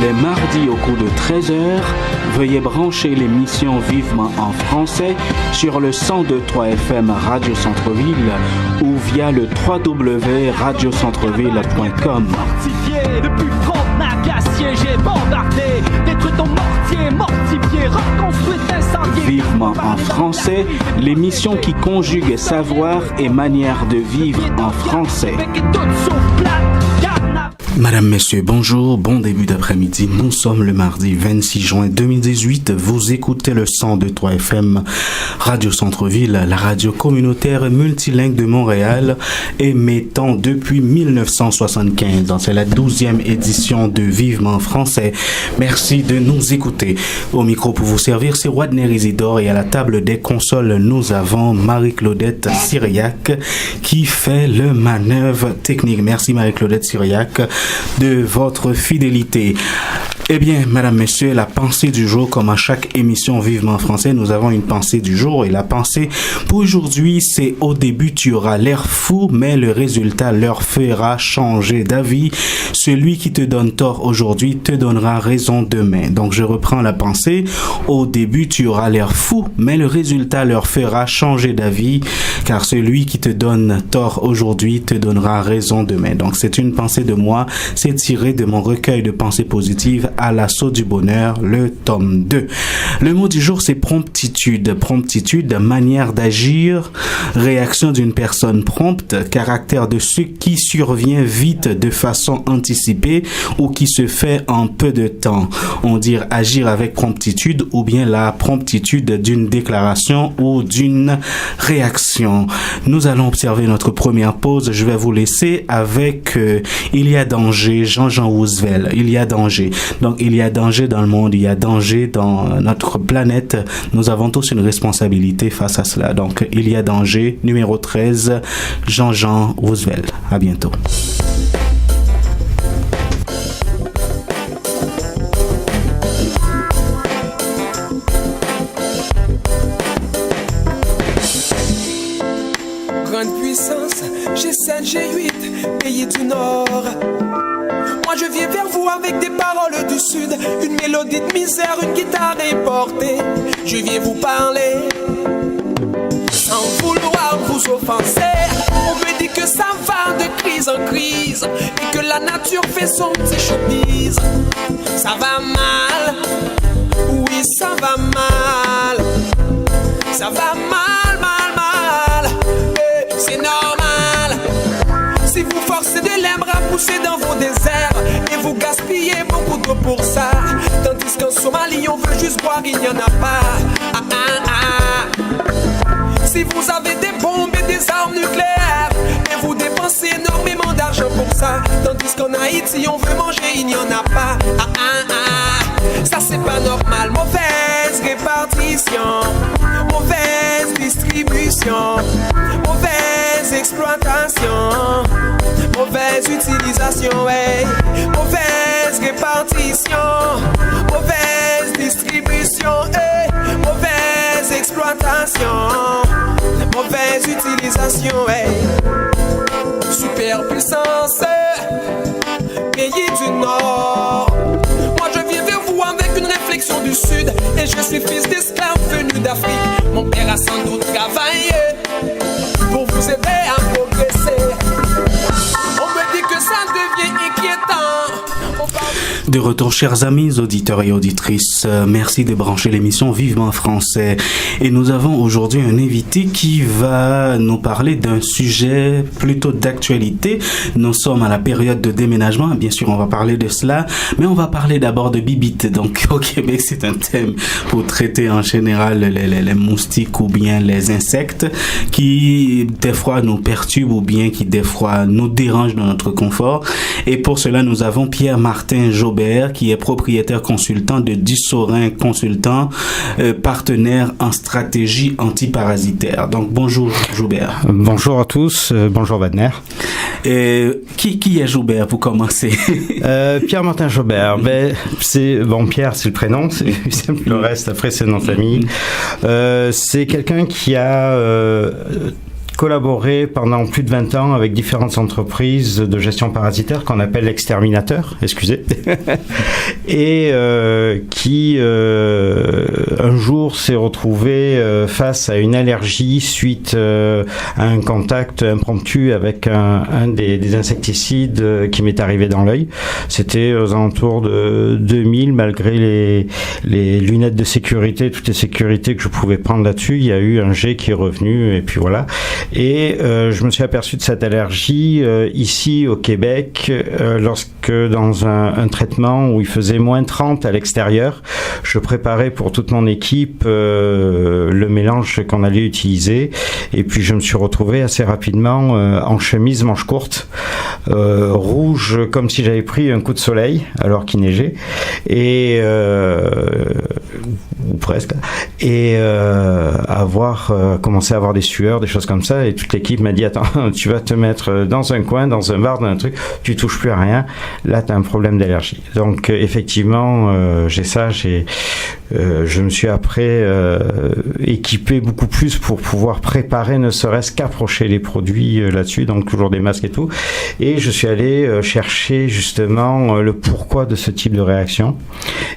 les mardis au cours de 13h, veuillez brancher l'émission Vivement en français sur le 102.3 FM Radio Centre-Ville ou via le www.radiocentreville.com. Depuis frontenac assiégé, bombardé, détruit ton mortier, mortifié, reconstruit, incendié. Vivement en français, l'émission qui conjugue savoir et manière de vivre en français. Madame, Messieurs, bonjour, bon début d'après-midi. Nous sommes le mardi 26 juin 2018. Vous écoutez le 102.3 FM Radio Centre-Ville, la radio communautaire multilingue de Montréal, émettant depuis 1975. C'est la 12e édition de Vivement français. Merci de nous écouter. Au micro pour vous servir, c'est Wadner Isidore et à la table des consoles, nous avons Marie-Claudette Syriac qui fait le manœuvre technique. Merci Marie-Claudette Syriac de votre fidélité. Eh bien, Madame, Messieurs, la pensée du jour, comme à chaque émission Vivement français, nous avons une pensée du jour et la pensée pour aujourd'hui, c'est au début tu auras l'air fou, mais le résultat leur fera changer d'avis. Celui qui te donne tort aujourd'hui te donnera raison demain. Donc, je reprends la pensée. Au début, tu auras l'air fou, mais le résultat leur fera changer d'avis, car celui qui te donne tort aujourd'hui te donnera raison demain. Donc, c'est une pensée de moi, c'est tiré de mon recueil de pensées positives à l'assaut du bonheur, le tome 2. Le mot du jour, c'est promptitude. Promptitude, manière d'agir, réaction d'une personne prompte, caractère de ce qui survient vite de façon anticipée ou qui se fait en peu de temps. On dit agir avec promptitude ou bien la promptitude d'une déclaration ou d'une réaction. Nous allons observer notre première pause. Je vais vous laisser avec Il y a danger, Jean Roosevelt. Il y a danger. Donc, il y a danger dans le monde, il y a danger dans notre planète. Nous avons tous une responsabilité face à cela. Donc, il y a danger, numéro 13, Jean Roosevelt. À bientôt. Grande puissance, G7, G8, pays du Nord. Moi je viens vers vous avec des paroles du Sud, une mélodie de misère, une guitare importée. Je viens vous parler sans vouloir vous offenser. On me dit que ça va de crise en crise et que la nature fait son petit showbiz. Ça va mal, oui ça va mal. Ça va mal, mal, mal, et c'est normal. Si vous forcez des lèvres à pousser dans vos déserts et vous gaspillez beaucoup d'eau pour ça, tandis qu'en Somalie on veut juste boire, il n'y en a pas. Si vous avez des bombes et des armes nucléaires et vous dépensez énormément d'argent pour ça, tandis qu'en Haïti on veut manger, il n'y en a pas. Ça c'est pas normal. Mauvaise répartition, mauvaise distribution, mauvaise exploitation, mauvaise utilisation, hey. Mauvaise répartition, mauvaise distribution, hey. Mauvaise exploitation, mauvaise utilisation, hey. Superpuissance, pays du Nord. Moi je viens vers vous avec une réflexion du Sud et je suis fils d'esclaves venus d'Afrique. Mon père a sans doute travaillé pour vous aider à progresser. On me dit que ça devient inquiétant. De retour, chers amis, auditeurs et auditrices, merci de brancher l'émission Vivement français. Et nous avons aujourd'hui un invité qui va nous parler d'un sujet plutôt d'actualité. Nous sommes à la période de déménagement, bien sûr on va parler de cela, mais on va parler d'abord de bibite. Donc au Québec c'est un thème pour traiter en général les moustiques ou bien les insectes qui des fois nous perturbent ou bien qui des fois nous dérangent dans notre confort. Et pour cela nous avons Pierre-Martin Jobert qui est propriétaire consultant de Dussorin Consultant, partenaire en stratégie antiparasitaire. Donc bonjour Jobert. Bonjour à tous, bonjour Wadner. Qui est Jobert pour commencer? Pierre-Martin Jobert, Pierre c'est le prénom, le reste après c'est le nom de famille. C'est quelqu'un qui a collaboré pendant plus de 20 ans avec différentes entreprises de gestion parasitaire qu'on appelle l'exterminateur, excusez, et qui un jour s'est retrouvé face à une allergie suite à un contact impromptu avec un des insecticides qui m'est arrivé dans l'œil. C'était aux alentours de 2000, malgré les lunettes de sécurité, toutes les sécurités que je pouvais prendre là-dessus, il y a eu un jet qui est revenu, et puis voilà. Et je me suis aperçu de cette allergie ici au Québec, lorsque dans un traitement où il faisait moins 30 à l'extérieur, je préparais pour toute mon équipe le mélange qu'on allait utiliser, et puis je me suis retrouvé assez rapidement en chemise manche courte, rouge comme si j'avais pris un coup de soleil alors qu'il neigeait, et ou presque, et commencé à avoir des sueurs, des choses comme ça, et toute l'équipe m'a dit attends, tu vas te mettre dans un coin, dans un bar, dans un truc, tu touches plus à rien, là tu as un problème d'allergie. Donc effectivement j'ai ça, je me suis après équipé beaucoup plus pour pouvoir préparer, ne serait-ce qu'approcher les produits là-dessus, donc toujours des masques et tout, et je suis allé chercher justement le pourquoi de ce type de réaction,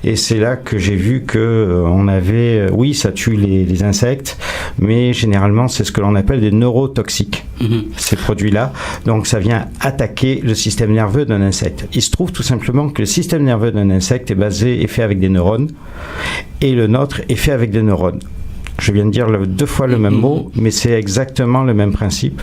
et c'est là que j'ai vu que on avait, oui, ça tue les insectes, mais généralement c'est ce que l'on appelle des neurotoxiques, ces produits-là, donc ça vient attaquer le système nerveux d'un insecte. Il se trouve tout simplement que le système nerveux d'un insecte est fait avec des neurones, et le nôtre est fait avec des neurones. Je viens de dire 2 fois le même mot, mais c'est exactement le même principe.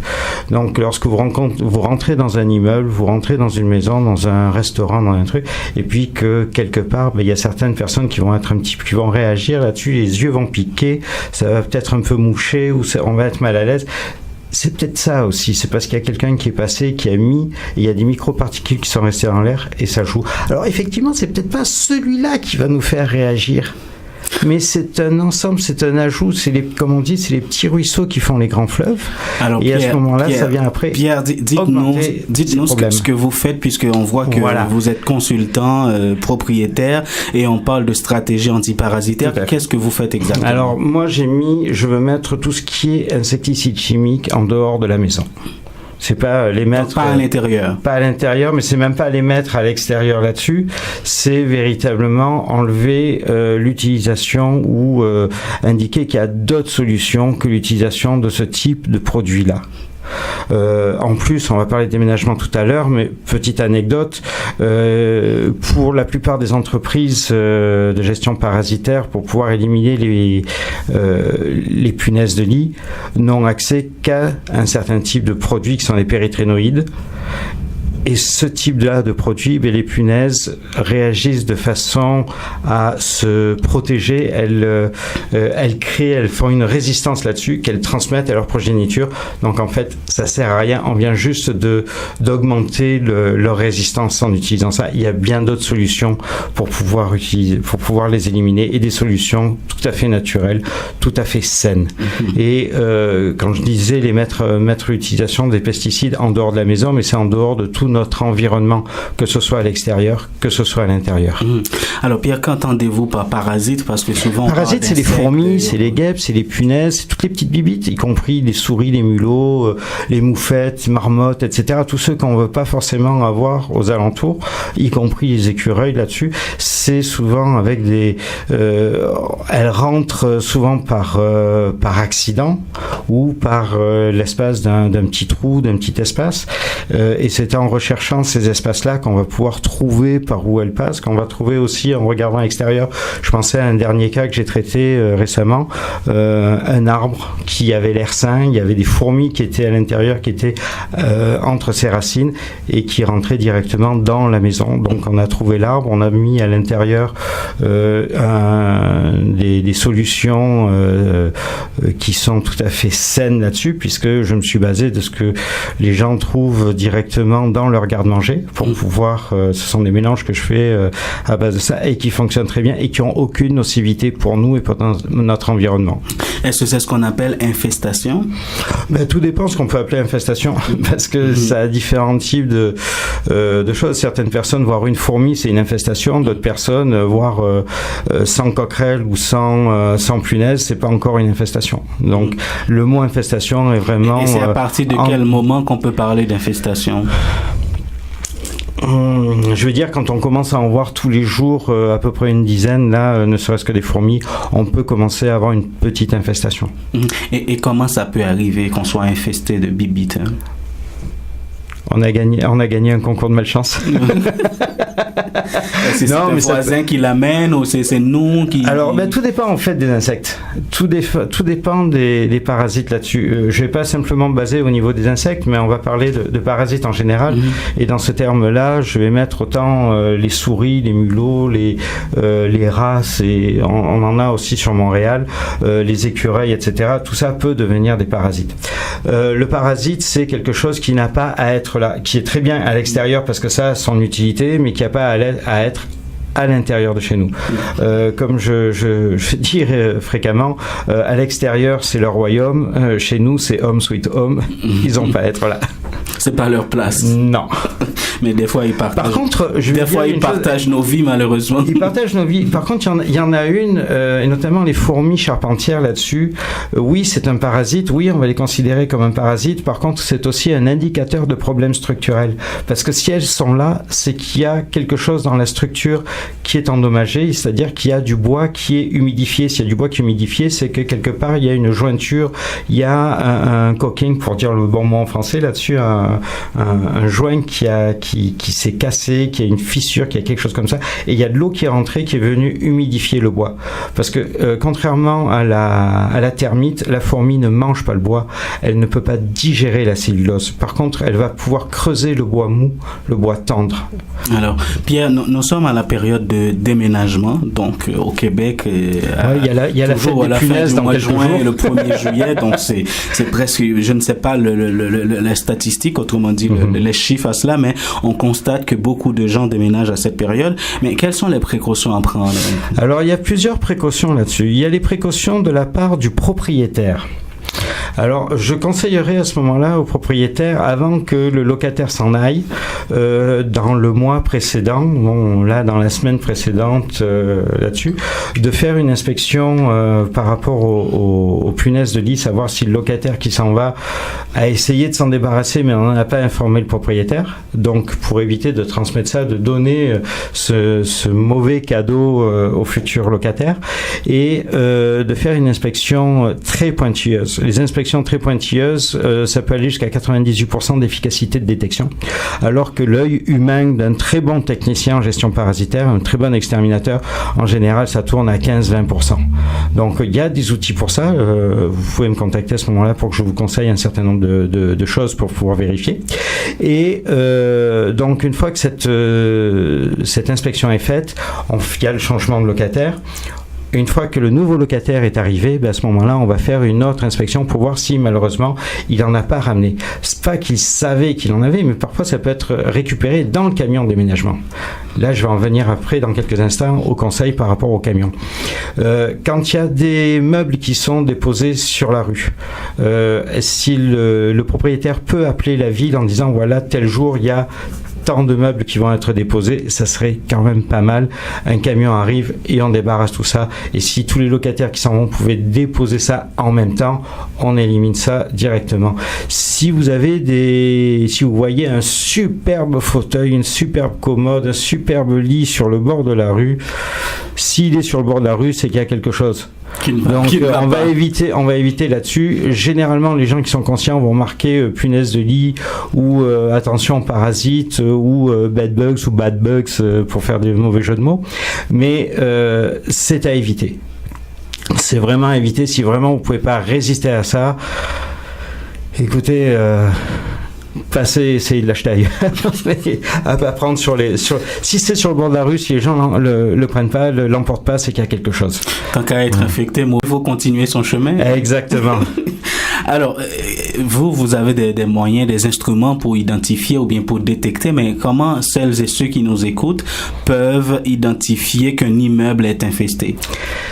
Donc, lorsque vous rentrez dans un immeuble, vous rentrez dans une maison, dans un restaurant, dans un truc, et puis que quelque part, il y a certaines personnes qui vont être qui vont réagir là-dessus, les yeux vont piquer, ça va peut-être un peu moucher, ou on va être mal à l'aise. C'est peut-être ça aussi, c'est parce qu'il y a quelqu'un qui est passé, qui a mis, et il y a des microparticules qui sont restées dans l'air, et ça joue. Alors, effectivement, c'est peut-être pas celui-là qui va nous faire réagir. Mais c'est un ensemble, c'est un ajout, comme on dit, c'est les petits ruisseaux qui font les grands fleuves. Alors, et Pierre, à ce moment-là, ça vient après. Pierre, dites-nous ce que vous faites, puisqu'on voit que vous êtes consultant, propriétaire, et on parle de stratégie antiparasitaire. Qu'est-ce que vous faites exactement? Alors, moi, je veux mettre tout ce qui est insecticide chimique en dehors de la maison. C'est pas les mettre... Donc pas à l'intérieur. Pas à l'intérieur, mais c'est même pas les mettre à l'extérieur là-dessus. C'est véritablement enlever l'utilisation ou indiquer qu'il y a d'autres solutions que l'utilisation de ce type de produit-là. En plus, on va parler de déménagement tout à l'heure, mais petite anecdote, pour la plupart des entreprises de gestion parasitaire, pour pouvoir éliminer les punaises de lit, n'ont accès qu'à un certain type de produits qui sont les péritrénoïdes. Et ce type-là de produit, les punaises réagissent de façon à se protéger. Elles font une résistance là-dessus qu'elles transmettent à leur progéniture. Donc en fait, ça sert à rien. On vient juste d'augmenter leur résistance en utilisant ça. Il y a bien d'autres solutions pour pouvoir les éliminer, et des solutions tout à fait naturelles, tout à fait saines. Et quand je disais mettre l'utilisation des pesticides en dehors de la maison, mais c'est en dehors de tout notre environnement, que ce soit à l'extérieur, que ce soit à l'intérieur. Alors Pierre, qu'entendez-vous par parasites? Parce que souvent... Parasites, c'est les fourmis, c'est les guêpes, c'est les punaises, c'est toutes les petites bibites, y compris les souris, les mulots, les moufettes, les marmottes, etc. Tous ceux qu'on ne veut pas forcément avoir aux alentours, y compris les écureuils là-dessus. C'est souvent avec elles rentrent souvent par accident ou par l'espace d'un petit trou, d'un petit espace. Et c'est en recherchant ces espaces-là qu'on va pouvoir trouver par où elles passent, qu'on va trouver aussi en regardant à l'extérieur. Je pensais à un dernier cas que j'ai traité récemment, un arbre qui avait l'air sain, il y avait des fourmis qui étaient à l'intérieur, qui étaient entre ses racines et qui rentraient directement dans la maison. Donc on a trouvé l'arbre, on a mis à l'intérieur des solutions qui sont tout à fait saines là-dessus, puisque je me suis basé de ce que les gens trouvent directement dans leur garde-manger pour pouvoir, ce sont des mélanges que je fais à base de ça et qui fonctionnent très bien et qui ont aucune nocivité pour nous et pour notre environnement. Est-ce que c'est ce qu'on appelle infestation? Tout dépend ce qu'on peut appeler infestation parce que ça a différents types de choses. Certaines personnes, voir une fourmi, c'est une infestation. D'autres personnes, voir 100 coquerelles ou 100 punaises, c'est pas encore une infestation. Donc, le mot infestation est vraiment... Et c'est à partir de quel moment qu'on peut parler d'infestation? Je veux dire, quand on commence à en voir tous les jours à peu près une dizaine, là, ne serait-ce que des fourmis, on peut commencer à avoir une petite infestation. Et comment ça peut arriver qu'on soit infesté de bibites? On a gagné un concours de malchance. C'est le voisin qui l'amène ou c'est nous qui... Alors, tout dépend en fait des insectes. Tout dépend des parasites là-dessus. Je vais pas simplement me baser au niveau des insectes, mais on va parler de parasites en général. Et dans ce terme-là, je vais mettre autant les souris, les mulots, les rats, et on en a aussi sur Montréal, les écureuils, etc. Tout ça peut devenir des parasites. Le parasite, c'est quelque chose qui n'a pas à être là, qui est très bien à l'extérieur parce que ça a son utilité, mais qui n'a pas à être à l'intérieur de chez nous. Comme je dis fréquemment, à l'extérieur c'est leur royaume, chez nous c'est home sweet home, ils n'ont pas à être là. C'est pas leur place. Non. Mais des fois ils partagent. Par contre, ils partagent nos vies malheureusement. Ils partagent nos vies. Par contre, il y en a une, et notamment les fourmis charpentières là-dessus. Oui, c'est un parasite. Oui, on va les considérer comme un parasite. Par contre, c'est aussi un indicateur de problèmes structurels. Parce que si elles sont là, c'est qu'il y a quelque chose dans la structure qui est endommagé, c'est-à-dire qu'il y a du bois qui est humidifié. S'il y a du bois qui est humidifié, c'est que quelque part il y a une jointure, il y a un caulking, pour dire le bon mot en français là-dessus, un joint qui s'est cassé, qui a une fissure, qui a quelque chose comme ça, et il y a de l'eau qui est rentrée, qui est venue humidifier le bois. Parce que contrairement à la termite, la fourmi ne mange pas le bois, elle ne peut pas digérer la cellulose. Par contre, elle va pouvoir creuser le bois mou, le bois tendre. Alors, Pierre, nous sommes à la période de déménagement, donc au Québec, il y a la fête des punaises dans quelques jours. Le 1er juillet, donc c'est presque, je ne sais pas la statistique, autrement dit les chiffres à cela, mais on constate que beaucoup de gens déménagent à cette période. Mais quelles sont les précautions à prendre? Alors, il y a plusieurs précautions là-dessus. Il y a les précautions de la part du propriétaire. Alors, je conseillerais à ce moment-là au propriétaire, avant que le locataire s'en aille, dans le mois précédent, dans la semaine précédente là-dessus, de faire une inspection par rapport aux punaises de lit, savoir si le locataire qui s'en va a essayé de s'en débarrasser, mais on n'en a pas informé le propriétaire. Donc, pour éviter de transmettre ça, de donner ce mauvais cadeau au futur locataire, et de faire une inspection très pointilleuse. Les inspections très pointilleuses, ça peut aller jusqu'à 98% d'efficacité de détection, alors que l'œil humain d'un très bon technicien en gestion parasitaire, un très bon exterminateur, en général, ça tourne à 15-20%. Donc, il y a des outils pour ça. Vous pouvez me contacter à ce moment-là pour que je vous conseille un certain nombre de choses pour pouvoir vérifier. Et donc, une fois que cette inspection est faite, il y a le changement de locataire. Une fois que le nouveau locataire est arrivé, à ce moment-là, on va faire une autre inspection pour voir si, malheureusement, il n'en a pas ramené. C'est pas qu'il savait qu'il en avait, mais parfois, ça peut être récupéré dans le camion de déménagement. Là, je vais en venir après, dans quelques instants, au conseil par rapport au camion. Quand il y a des meubles qui sont déposés sur la rue, si le propriétaire peut appeler la ville en disant, voilà, tel jour, il y a tant de meubles qui vont être déposés, ça serait quand même pas mal. Un camion arrive et on débarrasse tout ça. Et si tous les locataires qui s'en vont pouvaient déposer ça en même temps, on élimine ça directement. Si vous voyez un superbe fauteuil, une superbe commode, un superbe lit sur le bord de la rue, s'il est sur le bord de la rue, c'est qu'il y a quelque chose. Donc on va éviter là-dessus. Généralement, les gens qui sont conscients vont marquer punaise de lit ou attention parasites ou bed bugs ou bad bugs pour faire des mauvais jeux de mots. Mais c'est à éviter. C'est vraiment à éviter. Si vraiment vous pouvez pas résister à ça, écoutez. Essayez de l'acheter ailleurs. À prendre si c'est sur le bord de la rue, si les gens le prennent pas, l'emportent pas, c'est qu'il y a quelque chose. Tant qu'à être infecté, il faut continuer son chemin. Exactement. Alors, vous avez des moyens, des instruments pour identifier ou bien pour détecter, mais comment celles et ceux qui nous écoutent peuvent identifier qu'un immeuble est infesté?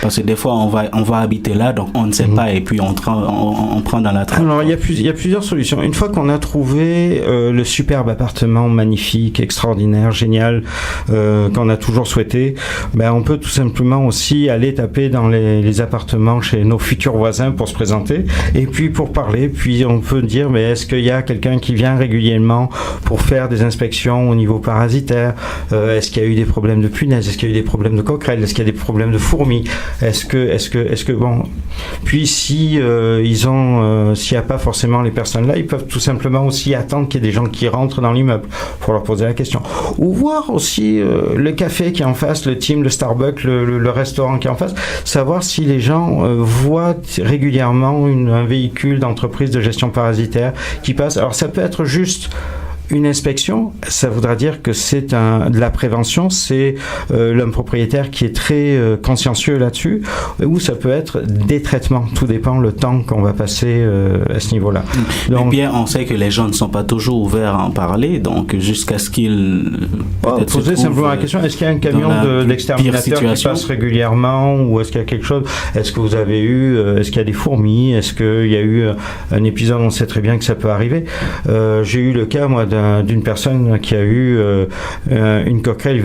Parce que des fois, on va habiter là, donc on ne sait pas, et puis on prend dans la trappe. Alors, il y a plusieurs solutions. Une fois qu'on a trouvé le superbe appartement magnifique, extraordinaire, génial, qu'on a toujours souhaité, on peut tout simplement aussi aller taper dans les appartements chez nos futurs voisins pour se présenter, et puis pour parler, puis on peut dire, mais est-ce qu'il y a quelqu'un qui vient régulièrement pour faire des inspections au niveau parasitaire? Est-ce qu'il y a eu des problèmes de punaises? Est-ce qu'il y a eu des problèmes de coquerelles? Est-ce qu'il y a des problèmes de fourmis? Est-ce que bon, puis si s'il n'y a pas forcément les personnes là, ils peuvent tout simplement aussi attendre qu'il y ait des gens qui rentrent dans l'immeuble pour leur poser la question, ou voir aussi le café qui est en face, le team, le Starbucks, le restaurant qui est en face, savoir si les gens voient régulièrement un véhicule d'entreprise de gestion parasitaire qui passe. Alors ça peut être juste une inspection, ça voudra dire que c'est de la prévention, c'est l'homme propriétaire qui est très consciencieux là-dessus, ou ça peut être des traitements, tout dépend le temps qu'on va passer à ce niveau-là. Donc, bien, on sait que les gens ne sont pas toujours ouverts à en parler, donc jusqu'à ce qu'ils poser simplement la question, est-ce qu'il y a un camion d'exterminateur qui passe régulièrement, ou est-ce qu'il y a quelque chose, est-ce que vous avez eu, est-ce qu'il y a des fourmis, est-ce qu'il y a eu un épisode, on sait très bien que ça peut arriver. J'ai eu le cas, moi, d'une personne qui a eu une coquerelle.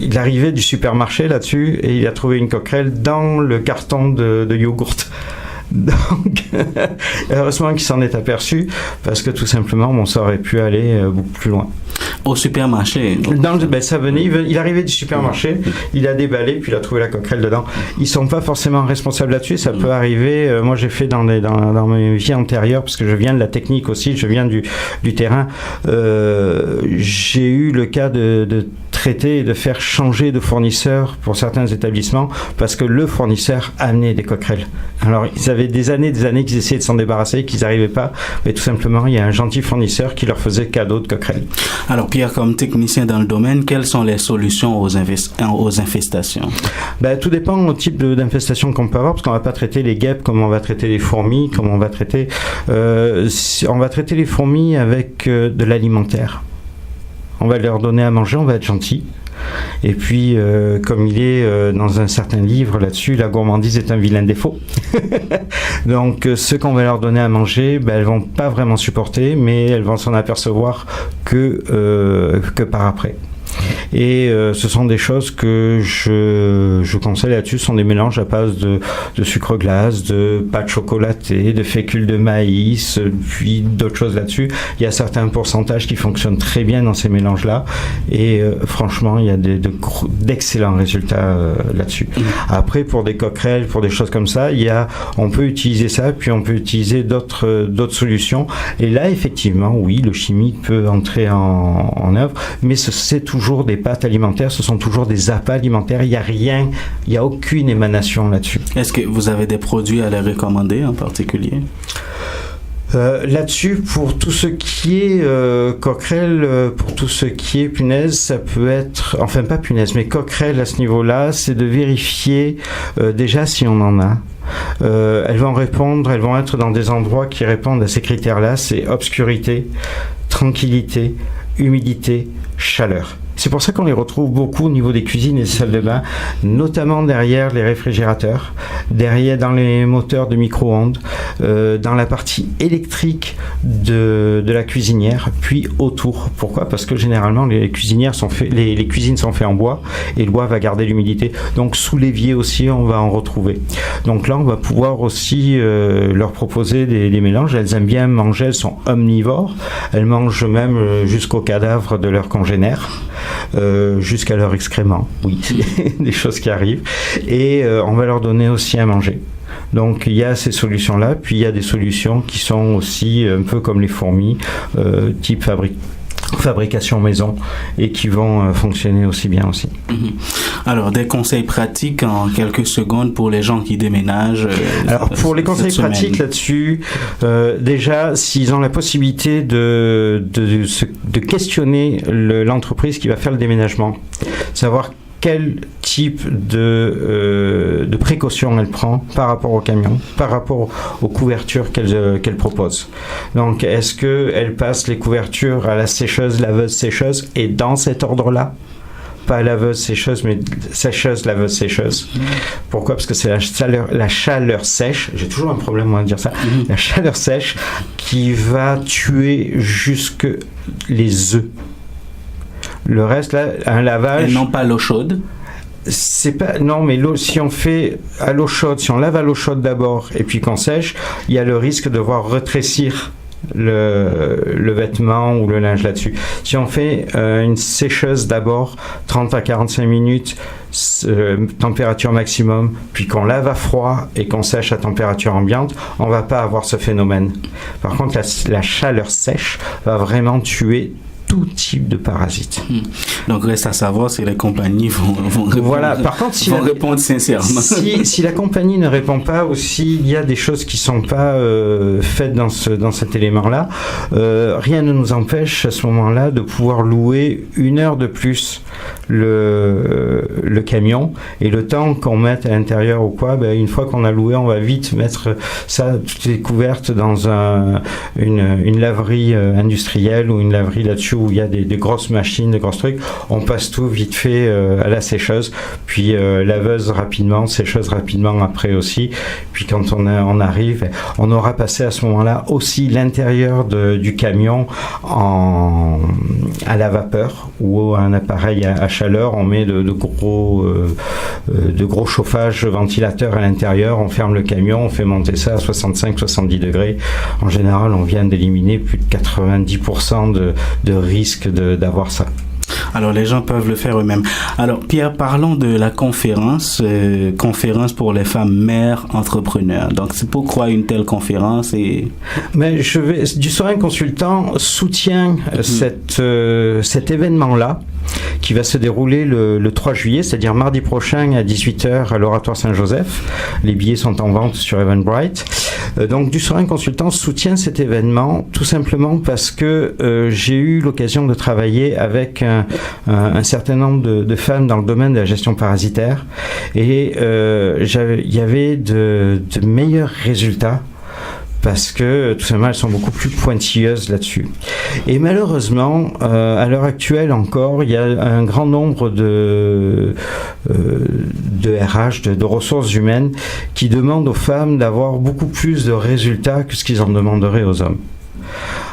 Il arrivait du supermarché là-dessus et il a trouvé une coquerelle dans le carton de yogourt. Donc, heureusement qu'il s'en est aperçu, parce que tout simplement, ça aurait pu aller beaucoup plus loin. Au supermarché? Ça venait, il arrivait du supermarché, il a déballé, puis il a trouvé la coquerelle dedans. Ils sont pas forcément responsables là-dessus, ça peut arriver. Moi, j'ai fait dans mes vies antérieures, parce que je viens de la technique aussi, je viens du terrain. J'ai eu le cas de traiter et de faire changer de fournisseur pour certains établissements, parce que le fournisseur amenait des coquerelles. Alors, ils avaient des années qu'ils essayaient de s'en débarrasser, qu'ils n'arrivaient pas, mais tout simplement, il y a un gentil fournisseur qui leur faisait cadeau de coquerelles. Alors, Pierre, comme technicien dans le domaine, quelles sont les solutions aux infestations? Tout dépend au type d'infestation qu'on peut avoir, parce qu'on ne va pas traiter les guêpes comme on va traiter les fourmis, comme on va traiter... on va traiter les fourmis avec de l'alimentaire. On va leur donner à manger, on va être gentil. Et puis, comme il est dans un certain livre là-dessus, la gourmandise est un vilain défaut. Donc, ce qu'on va leur donner à manger, elles vont pas vraiment supporter, mais elles vont s'en apercevoir que par après. Et ce sont des choses que je conseille là-dessus, ce sont des mélanges à base de sucre glace, de pâte chocolatée, de fécule de maïs, puis d'autres choses là-dessus. Il y a certains pourcentages qui fonctionnent très bien dans ces mélanges-là, et franchement, il y a d'excellents résultats là-dessus. Après, pour des coquerelles, pour des choses comme ça, on peut utiliser ça, puis on peut utiliser d'autres solutions. Et là, effectivement, oui, le chimique peut entrer en œuvre, mais c'est toujours des pâtes alimentaires, ce sont toujours des appâts alimentaires, il n'y a aucune émanation là-dessus. Est-ce que vous avez des produits à les recommander en particulier? Là-dessus, pour tout ce qui est coquerelle, pour tout ce qui est punaise, ça peut être, enfin pas punaise, mais coquerelle à ce niveau-là, c'est de vérifier déjà si on en a. Elles vont être dans des endroits qui répondent à ces critères-là, c'est obscurité, tranquillité, humidité, chaleur. C'est pour ça qu'on les retrouve beaucoup au niveau des cuisines et des salles de bain, notamment derrière les réfrigérateurs, dans les moteurs de micro-ondes, dans la partie électrique de la cuisinière, puis autour. Pourquoi? Parce que généralement les cuisines sont faites en bois, et le bois va garder l'humidité. Donc sous l'évier aussi, on va en retrouver. Donc là, on va pouvoir aussi leur proposer des mélanges. Elles aiment bien manger, elles sont omnivores. Elles mangent même jusqu'au cadavre de leurs congénères. Jusqu'à leur excrément, oui, c'est des choses qui arrivent, et on va leur donner aussi à manger. Donc il y a ces solutions-là, puis il y a des solutions qui sont aussi un peu comme les fourmis, type fabrication maison, et qui vont fonctionner aussi bien aussi. Alors, des conseils pratiques en quelques secondes pour les gens qui déménagent. Alors, pour les conseils pratiques là-dessus, déjà, s'ils ont la possibilité de questionner l'entreprise qui va faire le déménagement, savoir quel type de précaution elle prend par rapport au camion, par rapport aux couvertures qu'elle propose. Donc, est-ce qu'elle passe les couvertures à la sécheuse, laveuse, sécheuse, et dans cet ordre-là? Pas laveuse, sécheuse, mais sécheuse, laveuse, sécheuse. Pourquoi? Parce que c'est la chaleur sèche, j'ai toujours un problème à dire ça, la chaleur sèche qui va tuer jusque les œufs. Le reste, là, un lavage... Et non pas l'eau chaude? C'est pas, non, mais si on fait à l'eau chaude, si on lave à l'eau chaude d'abord et puis qu'on sèche, il y a le risque de voir rétrécir le vêtement ou le linge là-dessus. Si on fait une sécheuse d'abord, 30 à 45 minutes, température maximum, puis qu'on lave à froid et qu'on sèche à température ambiante, on va pas avoir ce phénomène. Par contre, la chaleur sèche va vraiment tuer tout type de parasites. Donc reste à savoir si les compagnies vont répondre, voilà. Par contre, répondre sincèrement. Si la compagnie ne répond pas, aussi il y a des choses qui sont pas faites dans cet élément-là. Rien ne nous empêche à ce moment-là de pouvoir louer 1 heure de plus le camion, et le temps qu'on mette à l'intérieur ou quoi, une fois qu'on a loué, on va vite mettre ça, toutes les couvertes dans une laverie industrielle ou une laverie là-dessus où il y a des grosses machines, des gros trucs. On passe tout vite fait à la sécheuse, puis laveuse rapidement, sécheuse rapidement après aussi. Puis quand on arrive, on aura passé à ce moment-là aussi l'intérieur du camion à la vapeur ou à un appareil à chaleur. On met de gros chauffages ventilateurs à l'intérieur, on ferme le camion, on fait monter ça à 65-70 degrés. En général, on vient d'éliminer plus de 90% de risque d'avoir ça. Alors les gens peuvent le faire eux-mêmes. Alors Pierre, parlons de la conférence pour les femmes mères entrepreneurs. Donc c'est pourquoi une telle conférence Mais du Serein Consultant soutient cet événement-là qui va se dérouler le 3 juillet, c'est-à-dire mardi prochain à 18h à l'Oratoire Saint-Joseph. Les billets sont en vente sur Eventbrite. Donc du Serein Consultant soutient cet événement tout simplement parce que j'ai eu l'occasion de travailler avec un certain nombre de femmes dans le domaine de la gestion parasitaire, et il y avait de meilleurs résultats parce que tout simplement elles sont beaucoup plus pointilleuses là-dessus. Et malheureusement, à l'heure actuelle encore, il y a un grand nombre de RH, de ressources humaines, qui demandent aux femmes d'avoir beaucoup plus de résultats que ce qu'ils en demanderaient aux hommes.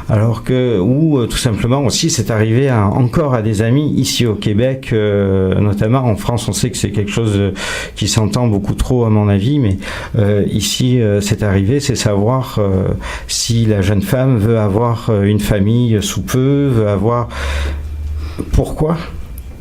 Alors que, ou tout simplement aussi, c'est arrivé encore à des amis ici au Québec, notamment en France, on sait que c'est quelque chose qui s'entend beaucoup trop à mon avis, mais ici c'est arrivé, c'est savoir si la jeune femme veut avoir une famille sous peu, veut avoir... Pourquoi ?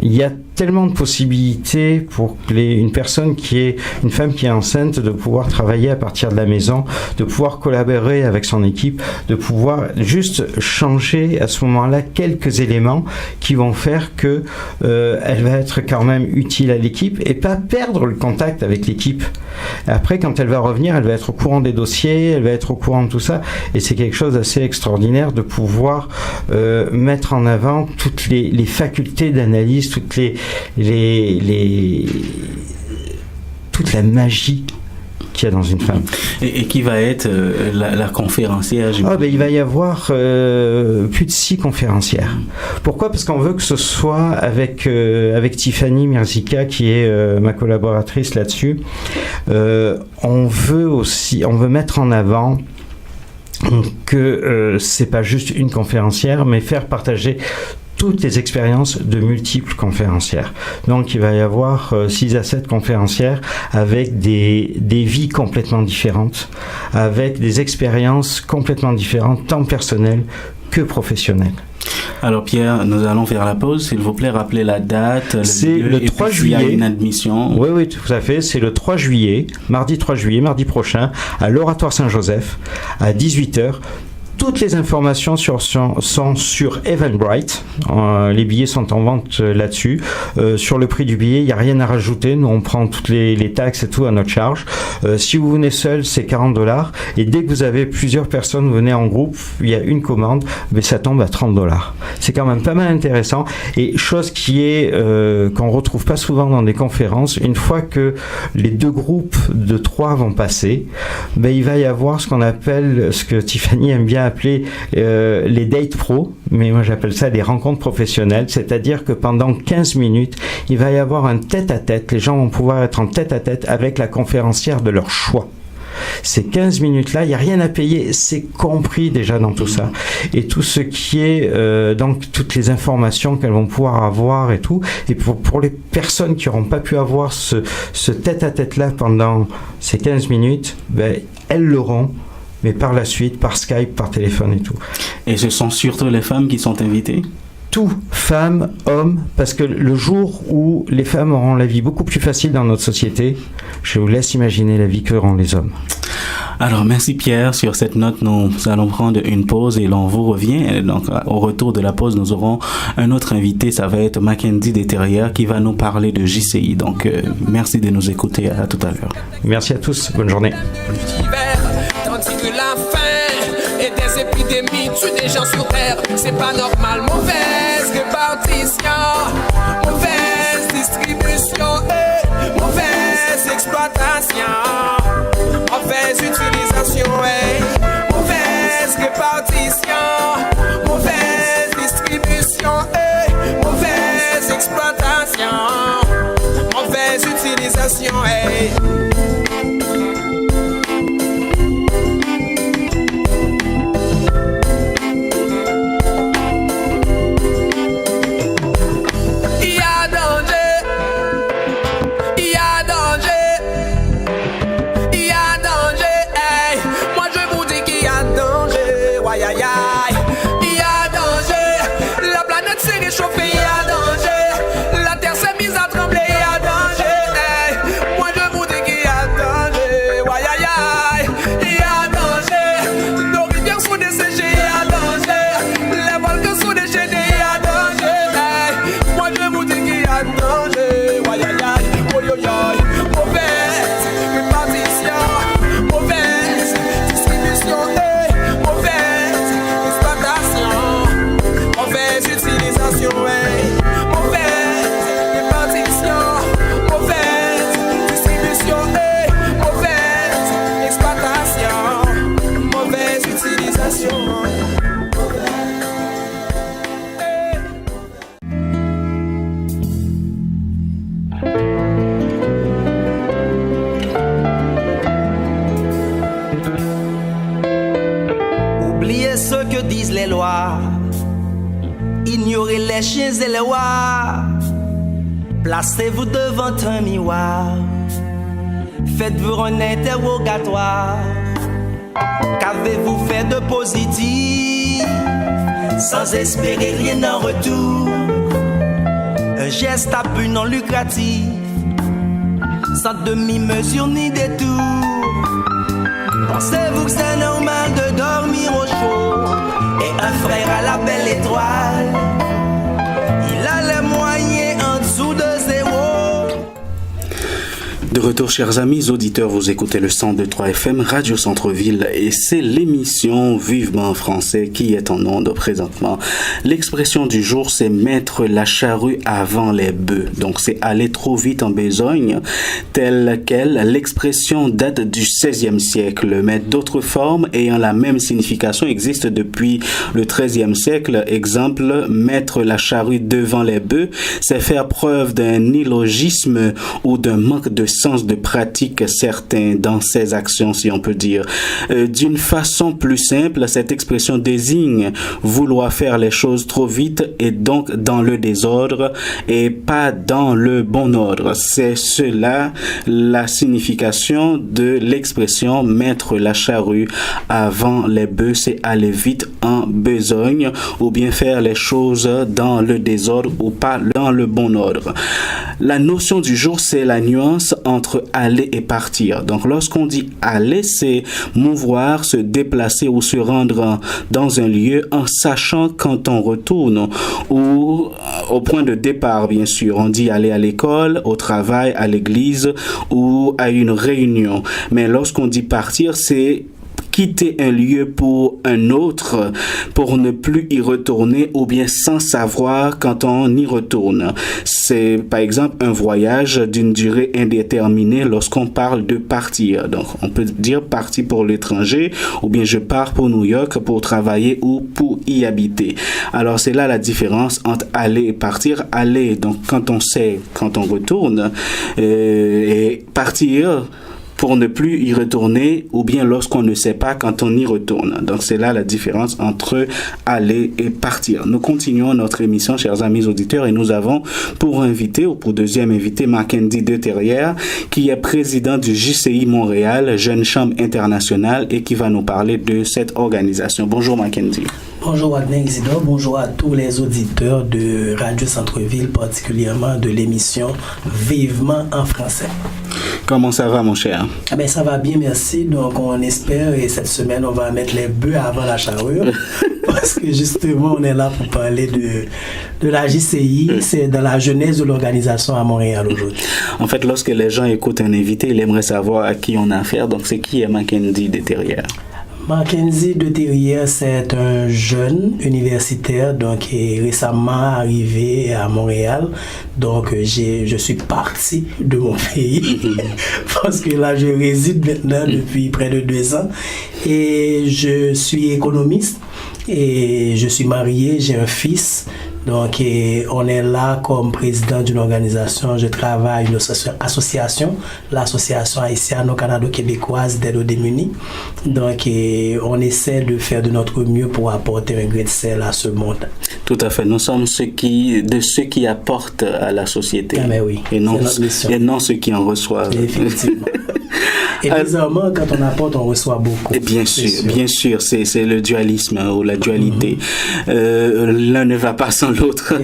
Il y a tellement de possibilités pour une femme qui est enceinte de pouvoir travailler à partir de la maison, de pouvoir collaborer avec son équipe, de pouvoir juste changer à ce moment-là quelques éléments qui vont faire que elle va être quand même utile à l'équipe et pas perdre le contact avec l'équipe. Après, quand elle va revenir, elle va être au courant des dossiers, elle va être au courant de tout ça, et c'est quelque chose d'assez extraordinaire de pouvoir mettre en avant toutes les facultés d'analyse, toute la magie qu'il y a dans une femme. Et qui va être la conférencière? Il va y avoir plus de 6 conférencières. Pourquoi? Parce qu'on veut que ce soit avec Tiffany Mirzika, qui est ma collaboratrice là-dessus. On veut mettre en avant que c'est pas juste une conférencière, mais faire partager toutes les expériences de multiples conférencières. Donc il va y avoir 6 à 7 conférencières avec des vies complètement différentes, avec des expériences complètement différentes, tant personnelles que professionnelles. Alors Pierre, nous allons faire la pause. S'il vous plaît, rappelez la date. C'est le 3 juillet. Il y a une admission. Oui, tout à fait. C'est le 3 juillet, mardi 3 juillet, mardi prochain, à l'Oratoire Saint-Joseph, à 18h. Toutes les informations sont sur Eventbrite. Les billets sont en vente là-dessus. Sur le prix du billet, il n'y a rien à rajouter. Nous, on prend toutes les taxes et tout à notre charge. Si vous venez seul, c'est $40. Et dès que vous avez plusieurs personnes, vous venez en groupe, il y a une commande, mais ça tombe à $30. C'est quand même pas mal intéressant. Et chose qui est qu'on retrouve pas souvent dans des conférences, une fois que les deux groupes de 3 vont passer, il va y avoir ce qu'on appelle, ce que Tiffany aime bien appeler les dates pro, mais moi j'appelle ça des rencontres professionnelles, c'est-à-dire que pendant 15 minutes, il va y avoir un tête-à-tête, les gens vont pouvoir être en tête-à-tête avec la conférencière de leur choix. Ces 15 minutes-là, il n'y a rien à payer, c'est compris déjà dans tout ça. Et tout ce qui est, donc toutes les informations qu'elles vont pouvoir avoir et tout. Et pour les personnes qui n'auront pas pu avoir ce tête-à-tête-là pendant ces 15 minutes, elles l'auront, mais par la suite, par Skype, par téléphone et tout. Et ce sont surtout les femmes qui sont invitées ? Tout, femmes, hommes, parce que le jour où les femmes auront la vie beaucoup plus facile dans notre société, je vous laisse imaginer la vie qu'auront les hommes. Alors, merci Pierre. Sur cette note, nous allons prendre une pause et l'on vous revient. Donc, au retour de la pause, nous aurons un autre invité. Ça va être Mackenzie Deterrière qui va nous parler de JCI. Donc, merci de nous écouter. À tout à l'heure. Merci à tous. Bonne journée. Tandis que la faim et des épidémies tuent des gens sur terre, c'est pas normal. Mauvaise répartition, mauvaise distribution et mauvaise exploitation, mauvaise utilisation et mauvaise répartition, mauvaise distribution et mauvaise exploitation, mauvaise utilisation et ignorez les chiens et les oies. Placez-vous devant un miroir. Faites-vous un interrogatoire. Qu'avez-vous fait de positif sans espérer rien en retour? Un geste à but non lucratif, sans demi-mesure ni détour. Pensez-vous que c'est normal de dormir au chaud? Et un frère à la belle étoile, il a les moyens en dessous de zéro. De retour, chers amis auditeurs, vous écoutez le 102.3 FM Radio Centre-Ville et c'est l'émission Vivement Français qui est en onde présentement. L'expression du jour, c'est mettre la charrue avant les bœufs. Donc, c'est aller trop vite en besogne, telle quelle l'expression date du XVIe siècle. Mais d'autres formes ayant la même signification existent depuis le XIIIe siècle. Exemple, mettre la charrue devant les bœufs, c'est faire preuve d'un illogisme ou d'un manque de sens de pratique certain dans ses actions, si on peut dire. D'une façon plus simple, cette expression désigne vouloir faire les choses trop vite et donc dans le désordre et pas dans le bon ordre. C'est cela la signification de l'expression mettre la charrue avant les bœufs, c'est aller vite en besogne ou bien faire les choses dans le désordre ou pas dans le bon ordre. La notion du jour, c'est la nuance entre aller et partir. Donc, lorsqu'on dit aller, c'est mouvoir, se déplacer ou se rendre dans un lieu en sachant quand on retourne ou au point de départ, bien sûr. On dit aller à l'école, au travail, à l'église ou à une réunion. Mais lorsqu'on dit partir, c'est quitter un lieu pour un autre, pour ne plus y retourner ou bien sans savoir quand on y retourne. C'est par exemple un voyage d'une durée indéterminée lorsqu'on parle de partir. Donc on peut dire partir pour l'étranger ou bien je pars pour New York pour travailler ou pour y habiter. Alors c'est là la différence entre aller et partir. Aller, donc quand on sait, quand on retourne, et partir pour ne plus y retourner ou bien lorsqu'on ne sait pas quand on y retourne. Donc c'est là la différence entre aller et partir. Nous continuons notre émission, chers amis auditeurs, et nous avons pour invité ou pour deuxième invité Mackenzie Deterrière, qui est président du JCI Montréal, Jeune Chambre Internationale, et qui va nous parler de cette organisation. Bonjour Mackenzie. Bonjour Wagner Isidore, bonjour à tous les auditeurs de Radio Centre-Ville, particulièrement de l'émission Vivement en français. Comment ça va mon cher? Ah ben, ça va bien, merci. Donc on espère, et cette semaine on va mettre les bœufs avant la charrue, parce que justement on est là pour parler de la JCI, c'est dans la jeunesse de l'organisation à Montréal aujourd'hui. En fait, lorsque les gens écoutent un invité, ils aimeraient savoir à qui on a affaire. Donc c'est qui est Mackenzie Deterrière? Mackenzie Deterrière, c'est un jeune universitaire donc, qui est récemment arrivé à Montréal. Donc, je suis parti de mon pays parce que là, je réside maintenant depuis près de 2 ans. Et je suis économiste et je suis marié, j'ai un fils. Donc, on est là comme président d'une organisation. Je travaille à une association, l'association haïtiano-canado-québécoise d'aide aux démunis. Donc, on essaie de faire de notre mieux pour apporter un grain de sel à ce monde. Tout à fait. Nous sommes ceux qui apportent à la société. Ah, mais oui, et non ceux qui en reçoivent. Effectivement. Et bizarrement, quand on apporte, on reçoit beaucoup. Et bien sûr, c'est le dualisme ou la dualité. L'un ne va pas sans l'autre.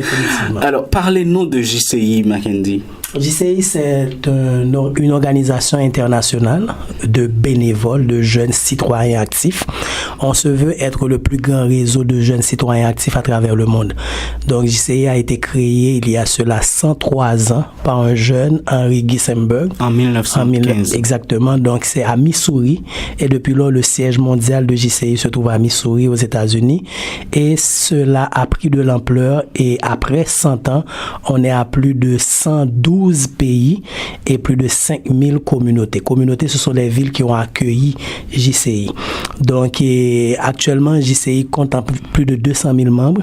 Alors, parlez-nous de JCI, Mackenzie. JCI, c'est une organisation internationale de bénévoles, de jeunes citoyens actifs. On se veut être le plus grand réseau de jeunes citoyens actifs à travers le monde. Donc, JCI a été créé il y a cela 103 ans par un jeune, Henry Gissenberg. En 1915. Exactement. Donc, c'est à Missouri. Et depuis là, le siège mondial de JCI se trouve à Missouri, aux États-Unis. Et cela a pris de l'ampleur. Et après 100 ans, on est à plus de 112 pays et plus de 5000 communautés. Communautés, ce sont les villes qui ont accueilli JCI. Donc, actuellement, JCI compte plus de 200 000 membres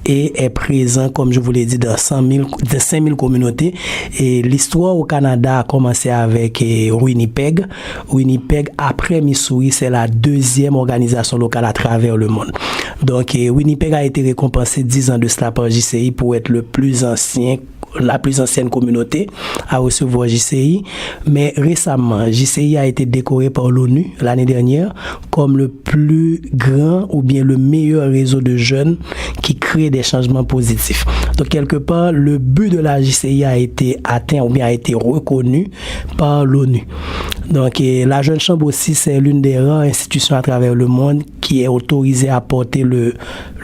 et est présent, comme je vous l'ai dit, dans 5000 communautés. Et l'histoire au Canada a commencé avec Winnipeg. Winnipeg, après Missouri, c'est la deuxième organisation locale à travers le monde. Donc, Winnipeg a été récompensé 10 ans de cela par JCI pour être la plus ancienne communauté à recevoir JCI. Mais récemment, JCI a été décoré par l'ONU l'année dernière comme le plus grand ou bien le meilleur réseau de jeunes qui crée des changements positifs. Donc, quelque part, le but de la JCI a été atteint ou bien a été reconnu par l'ONU. Donc, la Jeune Chambre aussi, c'est l'une des rares institutions à travers le monde qui est autorisée à porter le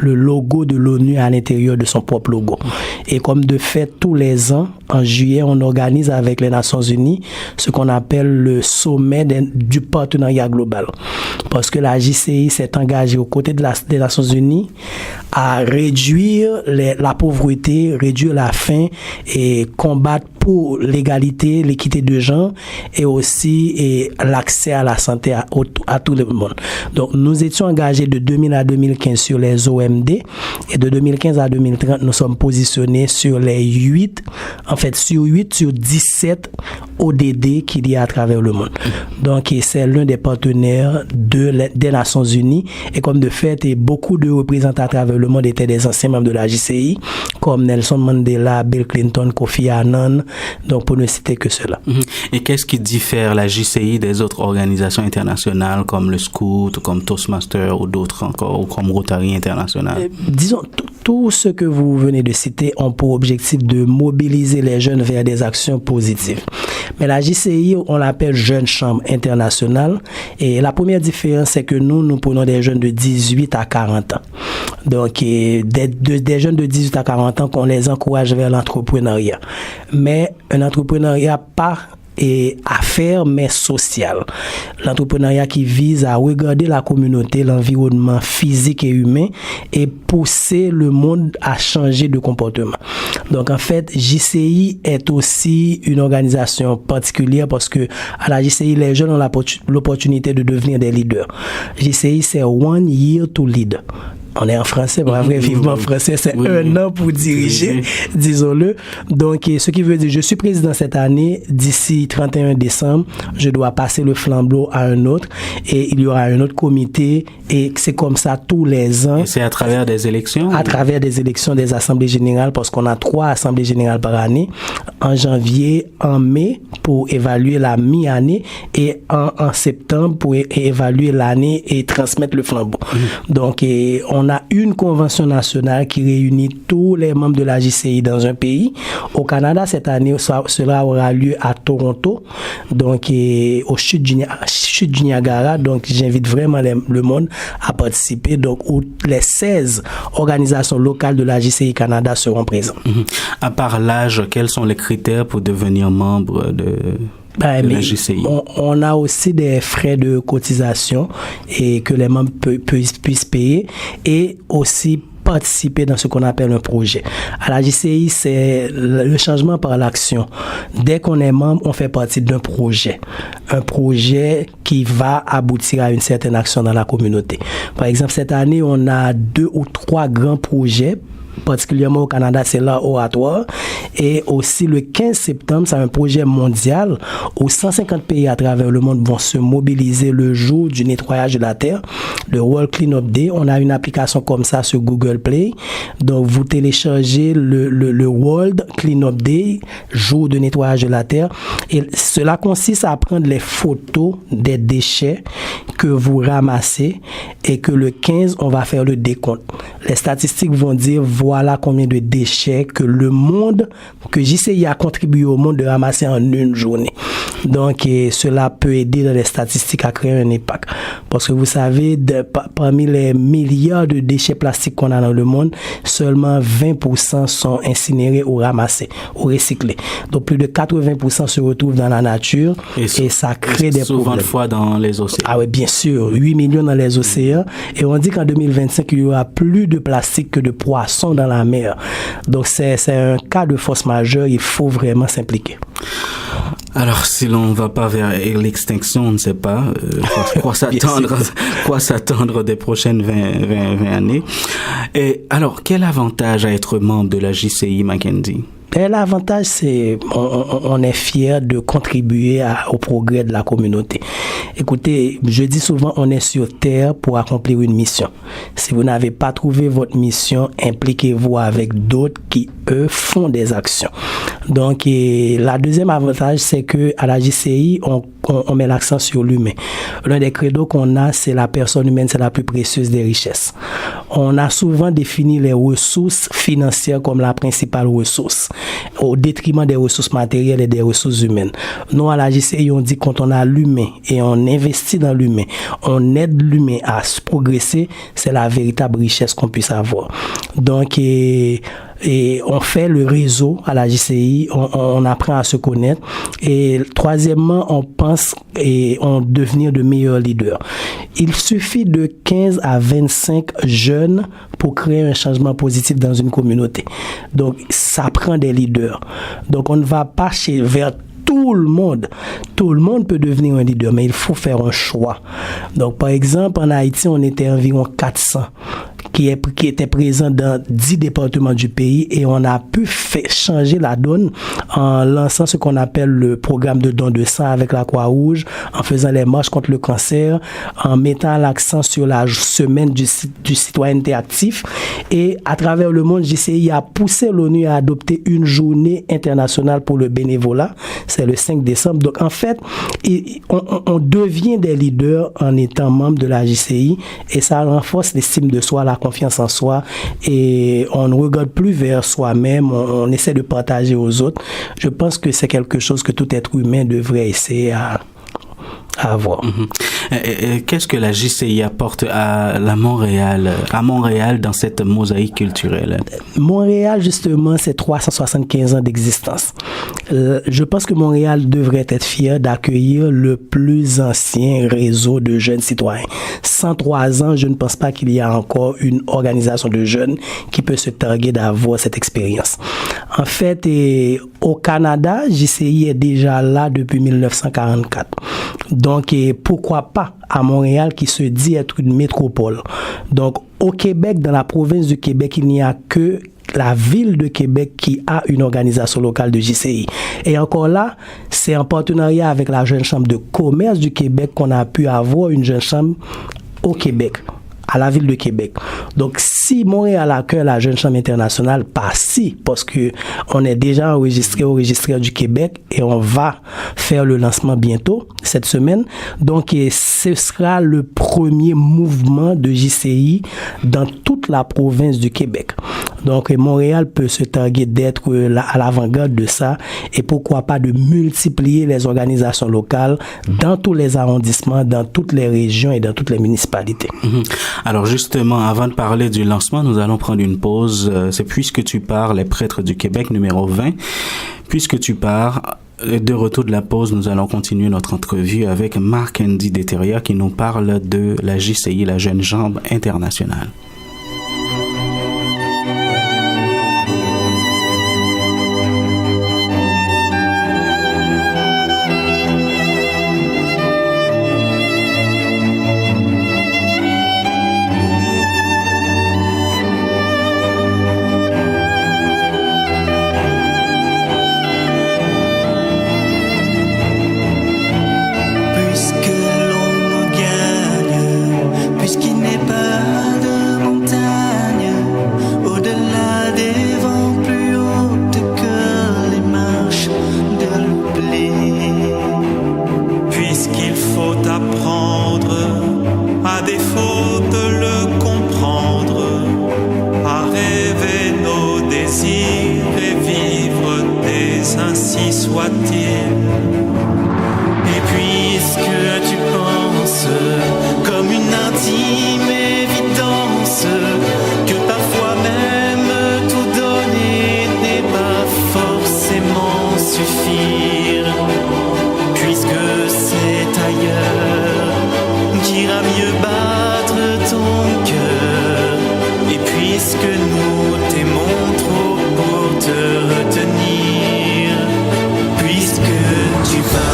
logo de l'ONU à l'intérieur de son propre logo. Et comme de fait, tous les ans, en juillet, on organise avec les Nations Unies ce qu'on appelle le sommet du partenariat global. Parce que la JCI s'est engagée aux côtés des Nations Unies à réduire la pauvreté, réduire la faim et combattre pour l'égalité, l'équité de genre et aussi l'accès à la santé à tout le monde. Donc, nous étions engagés de 2000 à 2015 sur les OMD et de 2015 à 2030, nous sommes positionnés sur les 8 sur 17 ODD qu'il y a à travers le monde. Donc, c'est l'un des partenaires des Nations Unies et comme de fait, beaucoup de représentants à travers le monde étaient des anciens membres de la JCI, comme Nelson Mandela, Bill Clinton, Kofi Annan, donc pour ne citer que cela. Et qu'est-ce qui diffère la JCI des autres organisations internationales comme le Scout, comme Toastmasters ou d'autres encore, ou comme Rotary International? Disons, tout ce que vous venez de citer ont pour objectif de mobiliser les jeunes vers des actions positives. Mais la JCI, on l'appelle Jeune Chambre Internationale. Et la première différence, c'est que nous prenons des jeunes de 18 à 40 ans. Donc, des jeunes de 18 à 40 ans qu'on les encourage vers l'entrepreneuriat. Mais un entrepreneuriat pas affaires, mais social. L'entrepreneuriat qui vise à regarder la communauté, l'environnement physique et humain et pousser le monde à changer de comportement. Donc, en fait, JCI est aussi une organisation particulière parce que à la JCI, les jeunes ont l'opportunité de devenir des leaders. JCI, c'est One Year to Lead. On est en français, bon, après, vivement français, c'est un an pour diriger, disons-le. Donc, ce qui veut dire, je suis président cette année, d'ici 31 décembre, je dois passer le flambeau à un autre, et il y aura un autre comité, et c'est comme ça tous les ans. Et c'est à travers des élections? À travers des élections des assemblées générales, parce qu'on a 3 assemblées générales par année, en janvier, en mai, pour évaluer la mi-année, et en septembre, pour évaluer l'année et transmettre le flambeau. Donc, on a une convention nationale qui réunit tous les membres de la JCI dans un pays. Au Canada, cette année, cela aura lieu à Toronto, donc au chute du Niagara. Donc, j'invite vraiment le monde à participer. Donc, où les 16 organisations locales de la JCI Canada seront présentes. À part l'âge, quels sont les critères pour devenir membre de la JCI? On a aussi des frais de cotisation et que les membres puissent payer et aussi participer dans ce qu'on appelle un projet. À la JCI, c'est le changement par l'action. Dès qu'on est membre, on fait partie d'un projet. Un projet qui va aboutir à une certaine action dans la communauté. Par exemple, cette année, on a 2 ou 3 grands projets. Particulièrement au Canada, c'est l'oratoire. Et aussi le 15 septembre, c'est un projet mondial où 150 pays à travers le monde vont se mobiliser le jour du nettoyage de la Terre, le World Cleanup Day. On a une application comme ça sur Google Play. Donc, vous téléchargez le World Cleanup Day, jour de nettoyage de la Terre. Et cela consiste à prendre les photos des déchets que vous ramassez et que le 15, on va faire le décompte. Les statistiques vont dire voilà combien de déchets que le monde, que JCI a contribué au monde de ramasser en une journée. Donc, cela peut aider dans les statistiques à créer un impact. Parce que vous savez, parmi les milliards de déchets plastiques qu'on a dans le monde, seulement 20% sont incinérés ou ramassés ou recyclés. Donc, plus de 80% se retrouvent dans la nature et ça crée des problèmes. Souvent de fois dans les océans. Ah oui, bien sûr. 8 millions dans les océans. Et on dit qu'en 2025, il y aura plus de plastique que de poissons dans la mer. Donc, c'est un cas de force majeure. Il faut vraiment s'impliquer. Alors, si l'on ne va pas vers l'extinction, on ne sait pas quoi s'attendre des prochaines 20 années. Et alors, quel avantage à être membre de la JCI Mackenzie? L'avantage, c'est on est fier de contribuer au progrès de la communauté. Écoutez, je dis souvent, on est sur Terre pour accomplir une mission. Si vous n'avez pas trouvé votre mission, impliquez-vous avec d'autres qui, eux, font des actions. Donc, la deuxième avantage, c'est que à la JCI, on met l'accent sur l'humain. L'un des credos qu'on a, c'est la personne humaine, c'est la plus précieuse des richesses. On a souvent défini les ressources financières comme la principale ressource, au détriment des ressources matérielles et des ressources humaines. Nous, à la JCI, on dit quand on a l'humain et on investit dans l'humain, on aide l'humain à se progresser, c'est la véritable richesse qu'on puisse avoir. Donc, et on fait le réseau à la JCI, on apprend à se connaître. Et troisièmement, on pense et on devenir de meilleurs leaders. Il suffit de 15 à 25 jeunes pour créer un changement positif dans une communauté. Donc, ça prend des leaders. Donc, on ne va pas vers tout le monde. Tout le monde peut devenir un leader, mais il faut faire un choix. Donc, par exemple, en Haïti, on était environ 400 qui étaient présents dans 10 départements du pays et on a pu changer la donne en lançant ce qu'on appelle le programme de don de sang avec la Croix-Rouge, en faisant les marches contre le cancer, en mettant l'accent sur la semaine du citoyenneté actif et à travers le monde, JCI a poussé l'ONU à adopter une journée internationale pour le bénévolat. C'est le 5 décembre. Donc, en fait, on devient des leaders en étant membre de la JCI et ça renforce l'estime de soi, la la confiance en soi et on ne regarde plus vers soi-même, on essaie de partager aux autres. Je pense que c'est quelque chose que tout être humain devrait essayer à avoir. Et qu'est-ce que la JCI apporte à Montréal dans cette mosaïque culturelle? Montréal, justement, c'est 375 ans d'existence. Je pense que Montréal devrait être fier d'accueillir le plus ancien réseau de jeunes citoyens. 103 ans, je ne pense pas qu'il y a encore une organisation de jeunes qui peut se targuer d'avoir cette expérience. En fait, au Canada, JCI est déjà là depuis 1944. Donc, pourquoi pas à Montréal qui se dit être une métropole. Donc, au Québec, dans la province du Québec, il n'y a que la ville de Québec qui a une organisation locale de JCI. Et encore là, c'est en partenariat avec la Jeune Chambre de commerce du Québec qu'on a pu avoir une Jeune Chambre au Québec, à la ville de Québec. Donc, si Montréal accueille la Jeune Chambre internationale, pas si, parce que on est déjà enregistré au registraire du Québec et on va faire le lancement bientôt, cette semaine. Donc, ce sera le premier mouvement de JCI dans toute la province du Québec. Donc, Montréal peut se targuer d'être à l'avant-garde de ça et pourquoi pas de multiplier les organisations locales dans tous les arrondissements, dans toutes les régions et dans toutes les municipalités. Alors justement, avant de parler du lancement, nous allons prendre une pause. C'est Puisque tu pars, les prêtres du Québec, numéro 20. Puisque tu pars, de retour de la pause, nous allons continuer notre entrevue avec Marc-Andy Deteria qui nous parle de la JCI, la Jeune Chambre internationale. Puisqu'il n'est pas de montagne au-delà des vents plus hautes que les marches de l'oubli. Puisqu'il faut apprendre, à défaut de le comprendre, à rêver nos désirs et vivre des ainsi soit-il. Et puisque tu penses comme une intime évidence que parfois même tout donner n'est pas forcément suffire, puisque c'est ailleurs qu'ira mieux battre ton cœur, et puisque nous t'aimons trop pour te retenir, puisque tu pars.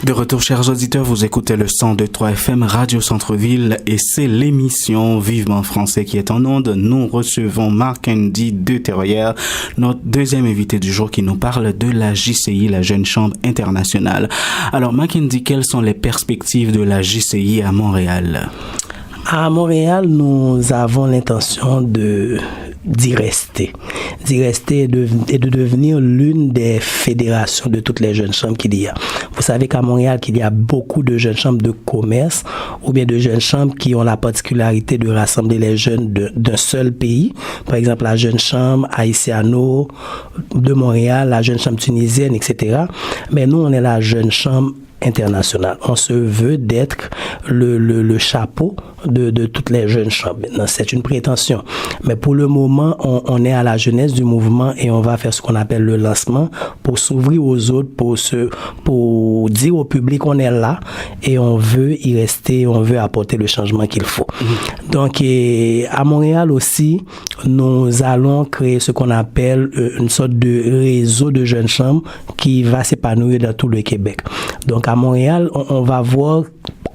De retour, chers auditeurs, vous écoutez le 102.3 FM Radio Centre-Ville et c'est l'émission Vivement Français qui est en onde. Nous recevons Marc-Andy Deteria, notre deuxième invité du jour qui nous parle de la JCI, la Jeune Chambre internationale. Alors, Marc-Andy, quelles sont les perspectives de la JCI à Montréal? À Montréal, nous avons l'intention d'y rester et de devenir l'une des fédérations de toutes les jeunes chambres qu'il y a. Vous savez qu'à Montréal, qu'il y a beaucoup de jeunes chambres de commerce ou bien de jeunes chambres qui ont la particularité de rassembler les jeunes d'un seul pays. Par exemple, la jeune chambre haïtiano de Montréal, la jeune chambre tunisienne, etc. Mais nous, on est la jeune chambre international. On se veut d'être le chapeau de toutes les jeunes chambres. Maintenant, c'est une prétention. Mais pour le moment, on est à la jeunesse du mouvement et on va faire ce qu'on appelle le lancement pour s'ouvrir aux autres, pour dire au public qu'on est là et on veut y rester, on veut apporter le changement qu'il faut. Donc, à Montréal aussi, nous allons créer ce qu'on appelle une sorte de réseau de jeunes chambres qui va s'épanouir dans tout le Québec. Donc, à Montréal, on va voir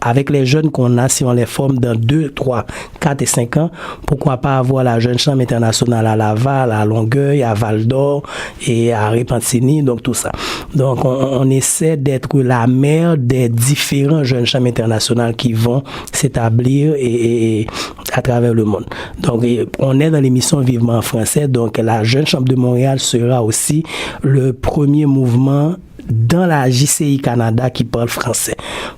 avec les jeunes qu'on a, si on les forme dans 2, 3, 4 et 5 ans, pourquoi pas avoir la Jeune Chambre internationale à Laval, à Longueuil, à Val-d'Or et à Repentigny, donc tout ça. Donc, on essaie d'être la mère des différents Jeunes Chambres internationales qui vont s'établir et à travers le monde. Donc, on est dans l'émission Vivement Français, donc la Jeune Chambre de Montréal sera aussi le premier mouvement dans la JCI Canada qui parle français.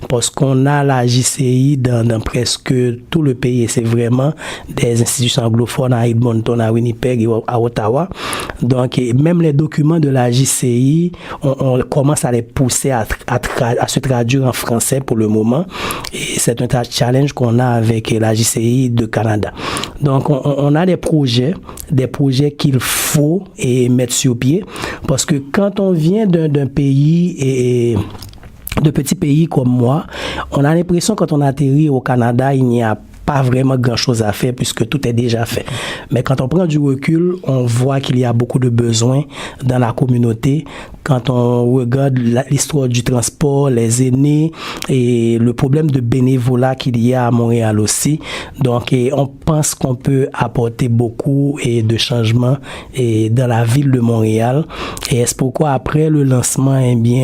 Parce qu'on a la JCI dans presque tout le pays et c'est vraiment des institutions anglophones à Edmonton, à Winnipeg et à Ottawa. Donc, même les documents de la JCI, on commence à les pousser à se traduire en français pour le moment. Et c'est un challenge qu'on a avec la JCI de Canada. Donc, on a des projets qu'il faut mettre sur pied. Parce que quand on vient d'un pays de petits pays comme moi, on a l'impression quand on atterrit au Canada, il n'y a pas vraiment grand-chose à faire puisque tout est déjà fait. Mais quand on prend du recul, on voit qu'il y a beaucoup de besoins dans la communauté. Quand on regarde l'histoire du transport, les aînés et le problème de bénévolat qu'il y a à Montréal aussi. Donc, on pense qu'on peut apporter beaucoup de changements dans la ville de Montréal. Et c'est pourquoi après le lancement,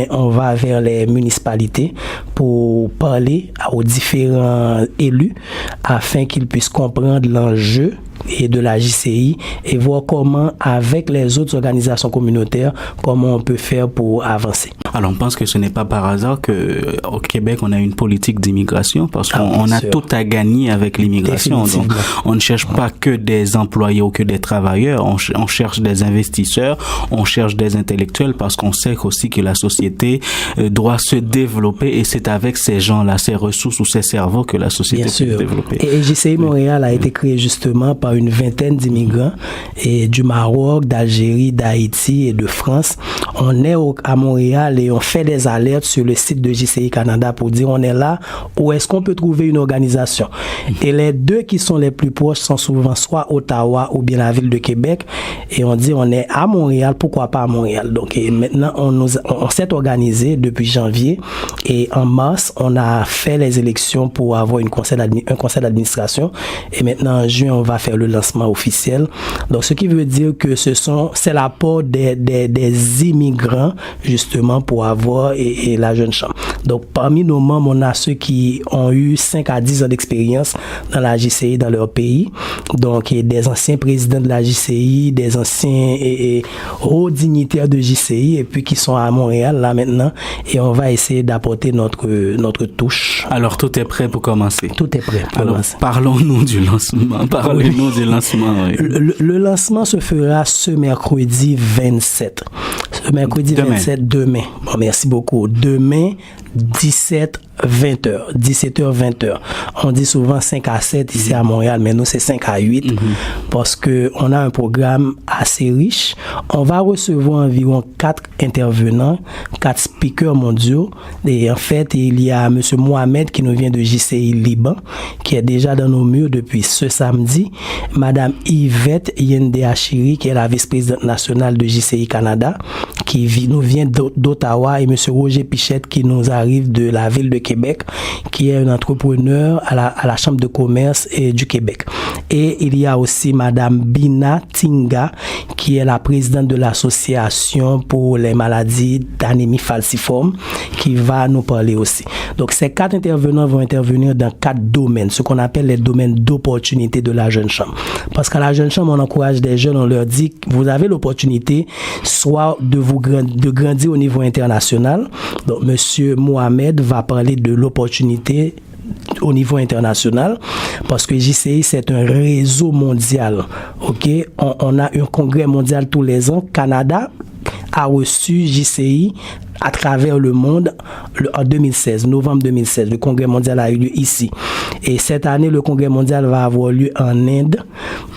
on va vers les municipalités pour parler aux différents élus afin qu'ils puissent comprendre l'enjeu et de la JCI et voir comment, avec les autres organisations communautaires, comment on peut faire pour avancer. Alors, on pense que ce n'est pas par hasard qu'au Québec, on a une politique d'immigration parce qu'on a tout à gagner avec l'immigration. Donc, on ne cherche pas que des employés ou que des travailleurs. On cherche des investisseurs, on cherche des intellectuels parce qu'on sait aussi que la société doit se développer et c'est avec ces gens-là, ces ressources ou ces cerveaux que la société peut se développer. Et JCI Montréal a été créé justement par une vingtaine d'immigrants et du Maroc, d'Algérie, d'Haïti et de France. On est à Montréal et on fait des alertes sur le site de JCI Canada pour dire on est là, où est-ce qu'on peut trouver une organisation. Et les deux qui sont les plus proches sont souvent soit Ottawa ou bien la ville de Québec et on dit on est à Montréal, pourquoi pas à Montréal. Donc maintenant on s'est organisé depuis janvier et en mars on a fait les élections pour avoir un conseil d'administration et maintenant en juin on va faire le lancement officiel. Donc ce qui veut dire que c'est l'apport des immigrants justement pour avoir et la jeune chambre. Donc parmi nos membres on a ceux qui ont eu 5 à 10 ans d'expérience dans la JCI dans leur pays. Donc des anciens présidents de la JCI, des anciens hauts dignitaires de JCI et puis qui sont à Montréal là maintenant et on va essayer d'apporter notre touche. Alors tout est prêt pour commencer. Tout est prêt pour commencer. Parlons-nous du lancement. Parlez-nous du lancement. Oui. Le lancement se fera ce mercredi 27. Ce mercredi 27, demain. Bon, merci beaucoup. Demain, 17h, 20h. On dit souvent 5 à 7 ici à Montréal, mais nous c'est 5 à 8 parce que on a un programme assez riche. On va recevoir environ 4 intervenants, 4 speakers mondiaux. Et en fait, il y a monsieur Mohamed qui nous vient de JCI Liban, qui est déjà dans nos murs depuis ce samedi. Madame Yvette Yende-Achiri, qui est la vice-présidente nationale de JCI Canada, qui nous vient d'Ottawa, et monsieur Roger Pichette qui nous arrive de la ville de Québec, qui est un entrepreneur à la Chambre de commerce du Québec. Et il y a aussi madame Bina Tinga, qui est la présidente de l'association pour les maladies d'anémie falciforme, qui va nous parler aussi. Donc ces 4 intervenants vont intervenir dans 4 domaines, ce qu'on appelle les domaines d'opportunité de la jeune chambre. Parce qu'à la jeune chambre, on encourage des jeunes, on leur dit que vous avez l'opportunité soit de grandir au niveau international. Donc monsieur Mohamed va parler de l'opportunité au niveau international parce que JCI c'est un réseau mondial. OK, on a un congrès mondial tous les ans. Canada a reçu JCI à travers le monde en 2016, novembre 2016. Le congrès mondial a eu lieu ici. Et cette année, le congrès mondial va avoir lieu en Inde.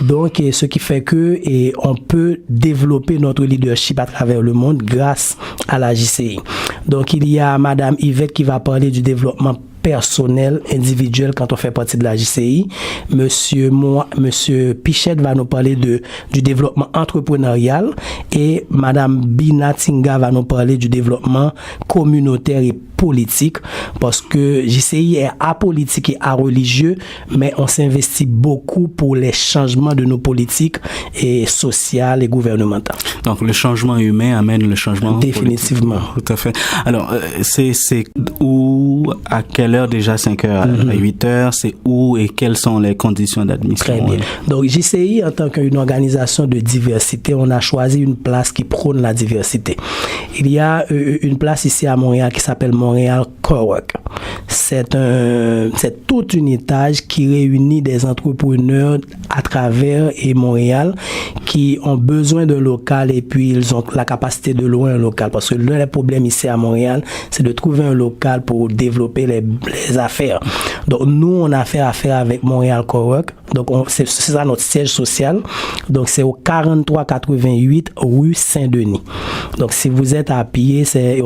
Donc, ce qui fait que on peut développer notre leadership à travers le monde grâce à la JCI. Donc, il y a madame Yvette qui va parler du développement personnel, individuel quand on fait partie de la JCI. Monsieur Pichette va nous parler du développement entrepreneurial et madame Bina Tinga va nous parler du développement communautaire et politique, parce que JCI est apolitique et areligieux, mais on s'investit beaucoup pour les changements de nos politiques et sociales et gouvernementales. Donc le changement humain amène le changement définitivement politique. Tout à fait. Alors c'est où, à quelle heure déjà? 5 heures à 8 heures, c'est où et quelles sont les conditions d'admission? Très bien. Donc JCI, en tant qu'une organisation de diversité, on a choisi une place qui prône la diversité. Il y a une place ici à Montréal qui s'appelle Montréal Cowork. C'est toute une étage qui réunit des entrepreneurs à travers Montréal qui ont besoin d'un local et puis ils ont la capacité de louer un local. Parce que le problème ici à Montréal, c'est de trouver un local pour développer les affaires. Donc nous, on a fait affaire avec Montréal Cowork. Donc c'est ça notre siège social. Donc c'est au 4388 rue Saint-Denis. Donc si vous êtes à pied, c'est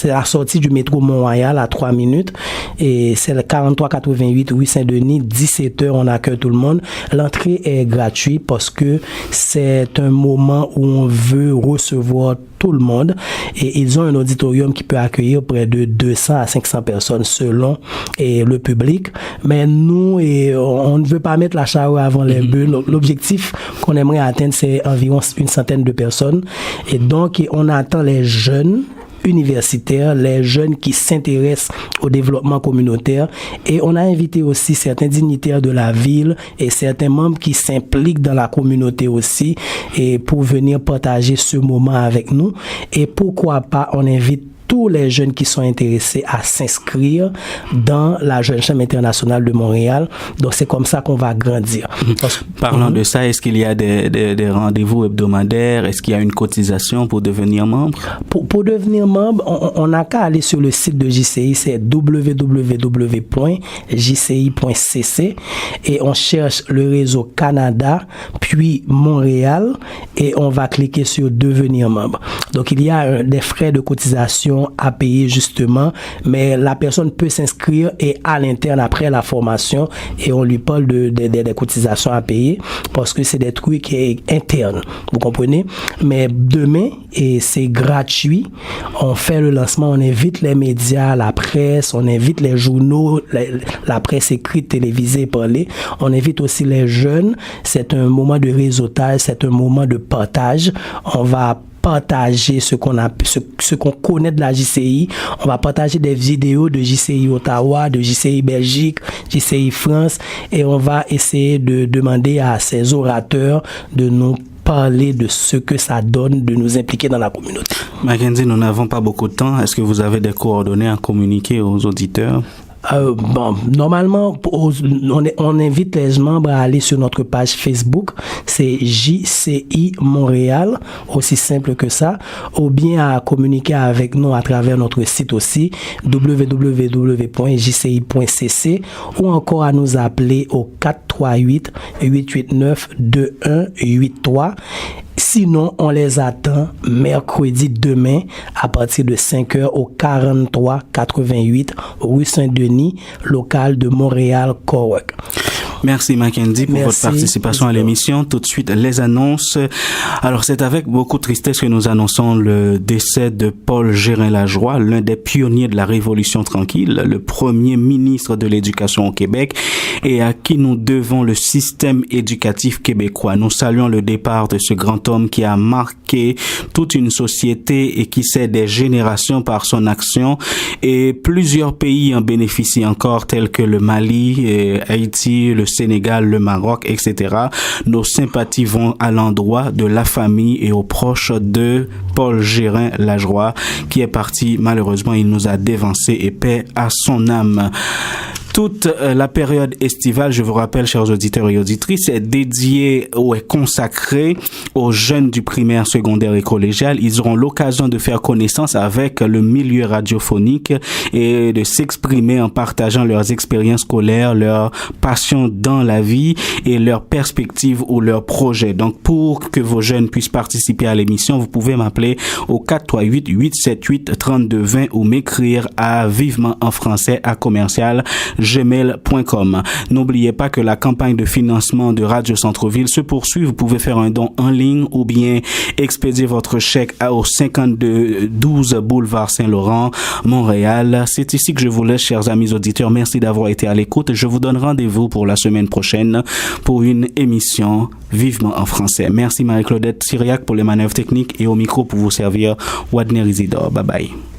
la sortie du métro Mont-Royal à 3 minutes et c'est le 4388 rue Saint-Denis, 17h, on accueille tout le monde. L'entrée est gratuite parce que c'est un moment où on veut recevoir tout le monde et ils ont un auditorium qui peut accueillir près de 200 à 500 personnes selon le public. Mais nous, on ne veut pas mettre la charrue avant les bœufs. L'objectif qu'on aimerait atteindre, c'est environ une centaine de personnes. Et donc, on attend les jeunes universitaires, les jeunes qui s'intéressent au développement communautaire et on a invité aussi certains dignitaires de la ville et certains membres qui s'impliquent dans la communauté aussi et pour venir partager ce moment avec nous et pourquoi pas on invite tous les jeunes qui sont intéressés à s'inscrire dans la Jeune Chambre internationale de Montréal. Donc, c'est comme ça qu'on va grandir. Parlant de ça, est-ce qu'il y a des rendez-vous hebdomadaires? Est-ce qu'il y a une cotisation pour devenir membre? Pour devenir membre, on n'a qu'à aller sur le site de JCI, c'est www.jci.cc et on cherche le réseau Canada, puis Montréal et on va cliquer sur devenir membre. Donc, il y a des frais de cotisation à payer justement, mais la personne peut s'inscrire et à l'interne après la formation et on lui parle des cotisations à payer parce que c'est des trucs internes, vous comprenez? Mais demain, et c'est gratuit, on fait le lancement, on invite les médias, la presse, on invite les journaux, la presse écrite, télévisée, parlée, on invite aussi les jeunes, c'est un moment de réseautage, c'est un moment de partage, on va partager ce qu'on connaît de la JCI. On va partager des vidéos de JCI Ottawa, de JCI Belgique, JCI France et on va essayer de demander à ces orateurs de nous parler de ce que ça donne de nous impliquer dans la communauté. Mackenzie, nous n'avons pas beaucoup de temps. Est-ce que vous avez des coordonnées à communiquer aux auditeurs? Normalement, on invite les membres à aller sur notre page Facebook, c'est JCI Montréal, aussi simple que ça, ou bien à communiquer avec nous à travers notre site aussi, www.jci.cc, ou encore à nous appeler au 438-889-2183. Sinon, on les attend mercredi demain à partir de 5h au 4388 rue Saint-Denis, local de Montréal Cowork. Merci Mackenzie pour votre participation à l'émission. Tout de suite, les annonces. Alors, c'est avec beaucoup de tristesse que nous annonçons le décès de Paul Gérin-Lajoie, l'un des pionniers de la Révolution tranquille, le premier ministre de l'Éducation au Québec et à qui nous devons le système éducatif québécois. Nous saluons le départ de ce grand homme qui a marqué toute une société et qui sait des générations par son action et plusieurs pays en bénéficient encore tels que le Mali, Haïti, le Sénégal, le Maroc, etc. Nos sympathies vont à l'endroit de la famille et aux proches de Paul Gérin-Lajoie qui est parti. Malheureusement, il nous a dévancé et paix à son âme. Toute la période estivale, je vous rappelle, chers auditeurs et auditrices, est dédiée ou est consacrée aux jeunes du primaire, secondaire et collégial. Ils auront l'occasion de faire connaissance avec le milieu radiophonique et de s'exprimer en partageant leurs expériences scolaires, leurs passions dans la vie et leurs perspectives ou leurs projets. Donc, pour que vos jeunes puissent participer à l'émission, vous pouvez m'appeler au 438-878-3220 ou m'écrire à vivement en français à commercial gmail.com. N'oubliez pas que la campagne de financement de Radio Centre-Ville se poursuit. Vous pouvez faire un don en ligne ou bien expédier votre chèque au 5212 boulevard Saint-Laurent, Montréal. C'est ici que je vous laisse, chers amis auditeurs. Merci d'avoir été à l'écoute. Je vous donne rendez-vous pour la semaine prochaine pour une émission vivement en français. Merci Marie-Claudette Syriac pour les manœuvres techniques et au micro pour vous servir Wadner Isidore. Bye bye.